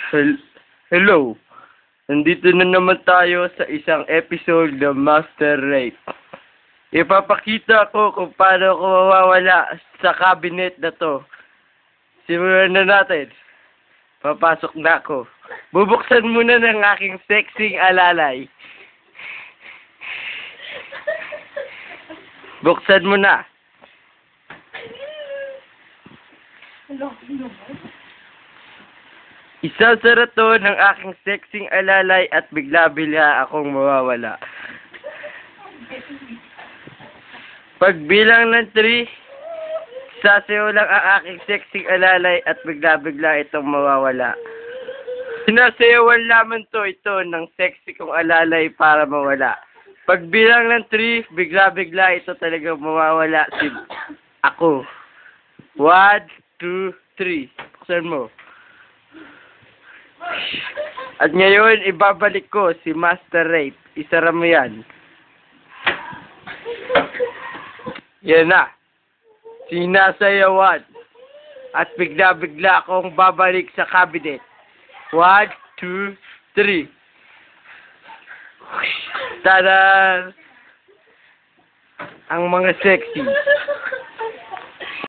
Hel- Hello. Nandito na naman tayo sa isang episode ng Master Rape. Ipapakita ko kung paano ko mawawala sa cabinet na to. Simulan na natin. Papasok na ako. Bubuksan muna ng aking sexing alalay. Buksan mo na. Isasara to ng aking sexing alalay at bigla-bigla akong mawawala. Pagbilang ng 3, sasayaw lang ang aking sexing alalay at bigla-bigla itong mawawala. Sinasayawan lamang ito ng sexy kong alalay para mawala. Pagbilang ng 3, bigla-bigla ito talagang mawawala ako. 1, 2, 3. Buksan mo. At ngayon, ibabalik ko si Master Rape. Isara mo yan. Yan na. Sinasayawan. At bigla-bigla akong babalik sa cabinet. 1, 2, 3. Tada! Ang mga sexy.